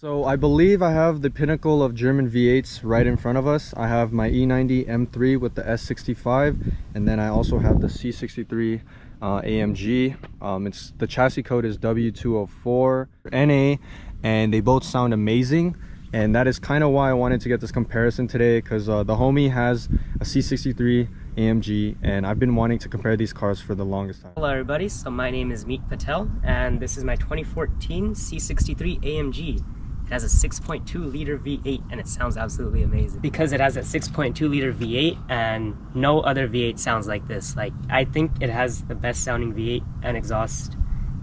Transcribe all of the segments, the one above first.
So I believe I have the pinnacle of German V8s right in front of us. I have my E90 M3 with the S65, and then I also have the C63 AMG. The chassis code is W204NA, and they both sound amazing. And that is kind of why I wanted to get this comparison today, because the homie has a C63 AMG, and I've been wanting to compare these cars for the longest time. Hello everybody, so my name is Meet Patel, and this is my 2014 C63 AMG. It has a 6.2 liter V8 and it sounds absolutely amazing. Because it has a 6.2 liter V8 and no other V8 sounds like this. Like, I think it has the best sounding V8 and exhaust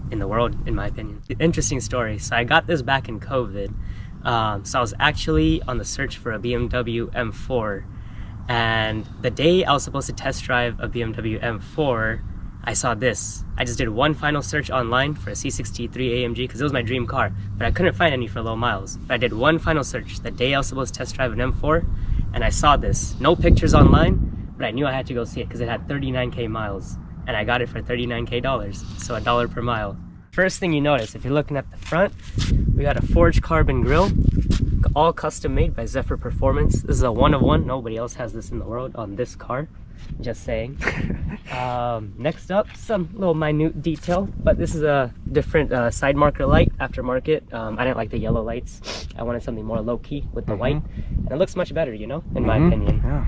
in the world, in my opinion. Interesting story. So I got this back in COVID. So I was actually on the search for a BMW M4, and the day I was supposed to test drive a BMW M4, I saw this. I just did one final search online for a C63 AMG because it was my dream car, but I couldn't find any for low miles. But I did one final search the day I was supposed to test drive an M4, and I saw this. No pictures online, but I knew I had to go see it because it had 39K miles, and I got it for $39K, so $1 per mile. First thing you notice, if you're looking at the front, we got a forged carbon grille, all custom made by Zephyr Performance. This is a one of one. Nobody else has this in the world on this car. Just saying. Next up, some little minute detail, but this is a different side marker light, aftermarket. I didn't like the yellow lights. I wanted something more low-key with the white, and it looks much better, you know, in my opinion. Yeah.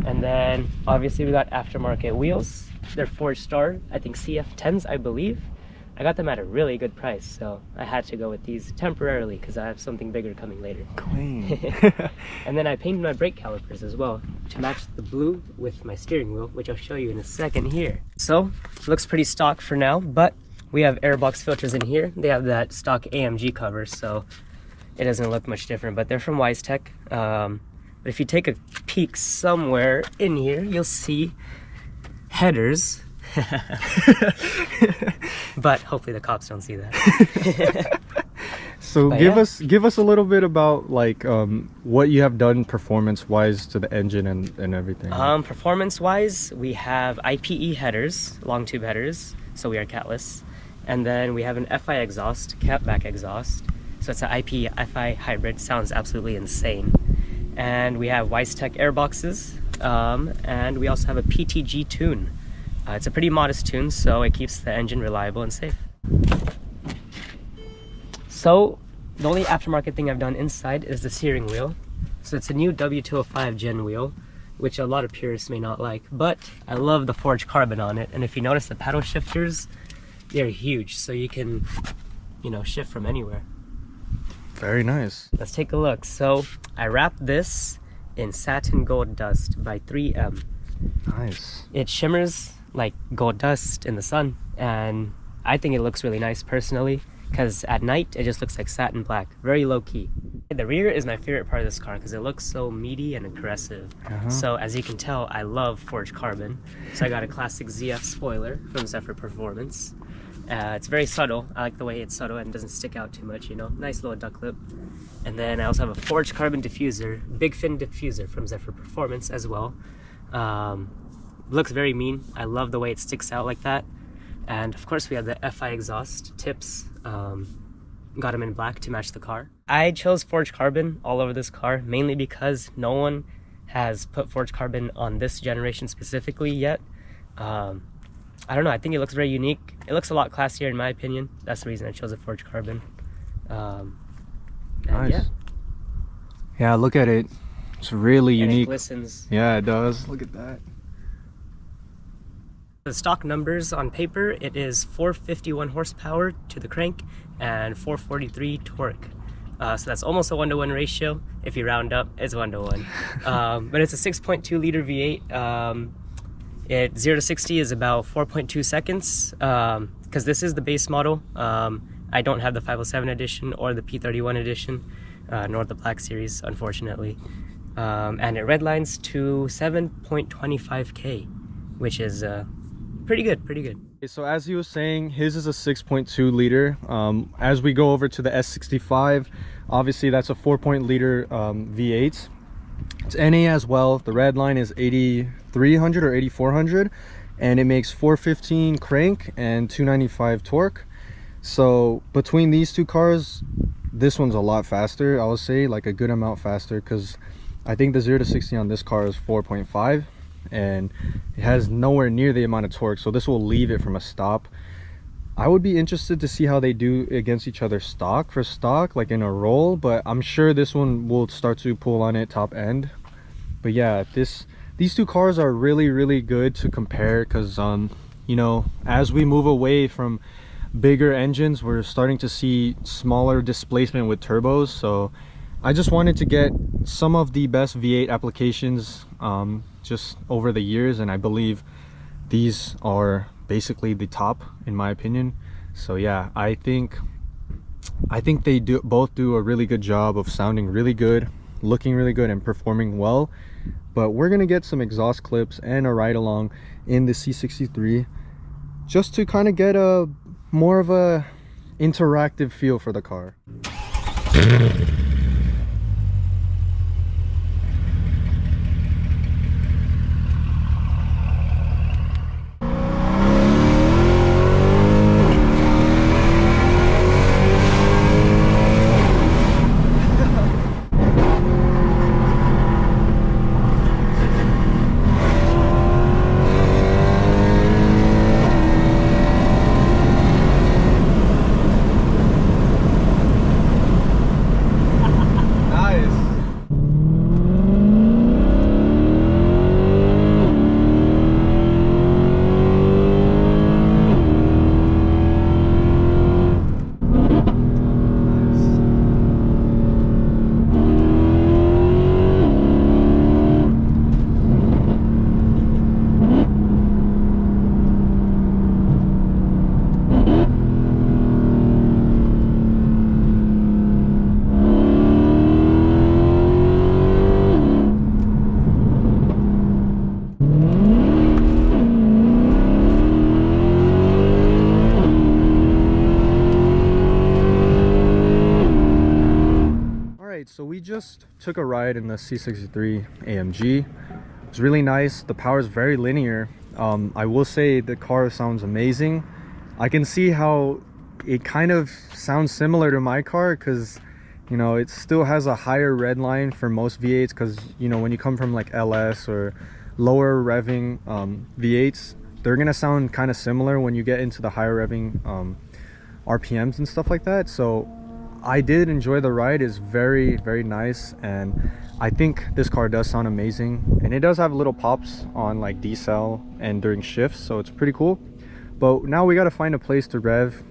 And then obviously we got aftermarket wheels. They're 4-star, I think CF10s, I believe. I got them at a really good price, so I had to go with these temporarily because I have something bigger coming later. Clean. And then I painted my brake calipers as well to match the blue with my steering wheel, which I'll show you in a second here. So, looks pretty stock for now, but we have airbox filters in here. They have that stock AMG cover, so it doesn't look much different, but they're from Tech. But if you take a peek somewhere in here, you'll see headers. But hopefully the cops don't see that. So but give us a little bit about like what you have done performance wise to the engine and everything. Performance wise, we have IPE headers, long tube headers, so we are catless, and then we have an FI exhaust, catback exhaust, so it's an IPE FI hybrid. Sounds absolutely insane. And we have Tech airboxes, and we also have a PTG tune. It's a pretty modest tune, so it keeps the engine reliable and safe. So the only aftermarket thing I've done inside is the steering wheel. So it's a new W205 Gen wheel, which a lot of purists may not like, but I love the forged carbon on it. And if you notice the paddle shifters, they're huge, so you can, you know, shift from anywhere. Very nice. Let's take a look. So I wrapped this in satin gold dust by 3M. Nice. It shimmers like gold dust in the sun, and I think it looks really nice personally, because at night it just looks like satin black, very low-key. The rear is my favorite part of this car because it looks so meaty and aggressive. So as you can tell, I love forged carbon, so I got a classic ZF spoiler from Zephyr Performance. It's very subtle. I like the way it's subtle and doesn't stick out too much, you know, nice little duck lip. And then I also have a forged carbon diffuser, big fin diffuser from Zephyr Performance as well. Looks very mean. I love the way it sticks out like that. And of course we have the FI exhaust tips. Got them in black to match the car. I chose forged carbon all over this car mainly because no one has put forged carbon on this generation specifically yet. I don't know, I think it looks very unique. It looks a lot classier in my opinion. That's the reason I chose a forged carbon. Nice. Yeah, look at it. It's really unique. It glistens. Yeah, it does. Look at that. The stock numbers on paper, it is 451 horsepower to the crank and 443 torque. So that's almost a 1-to-1 ratio. If you round up, it's 1-to-1. But it's a 6.2 liter V8. 0 to 60 is about 4.2 seconds. Because this is the base model. I don't have the 507 edition or the P31 edition, nor the Black Series, unfortunately. And it redlines to 7.25K, which is pretty good. So as he was saying, his is a 6.2 liter. As we go over to the S65, obviously that's a 4.0 V8. It's NA as well. The red line is 8300 or 8400, and it makes 415 crank and 295 torque. So between these two cars, this one's a lot faster. I would say like a good amount faster, because I think the 0 to 60 on this car is 4.5, and it has nowhere near the amount of torque, so this will leave it from a stop. I would be interested to see how they do against each other stock for stock, like in a roll, but I'm sure this one will start to pull on it top end. But yeah, these two cars are really good to compare, because you know, as we move away from bigger engines, we're starting to see smaller displacement with turbos. So I just wanted to get some of the best V8 applications just over the years, and I believe these are basically the top in my opinion. So yeah, I think they both do a really good job of sounding really good, looking really good, and performing well. But we're gonna get some exhaust clips and a ride along in the C63, just to kind of get a more of a interactive feel for the car. So we just took a ride in the C63 AMG. It was really nice. The power is very linear. I will say the car sounds amazing. I can see how it kind of sounds similar to my car, because you know, it still has a higher red line for most V8s, because you know, when you come from like LS or lower revving V8s, they're gonna sound kind of similar when you get into the higher revving RPMs and stuff like that. So I did enjoy the ride. It's very nice, and I think this car does sound amazing, and it does have little pops on like decel and during shifts, so it's pretty cool. But now we got to find a place to rev.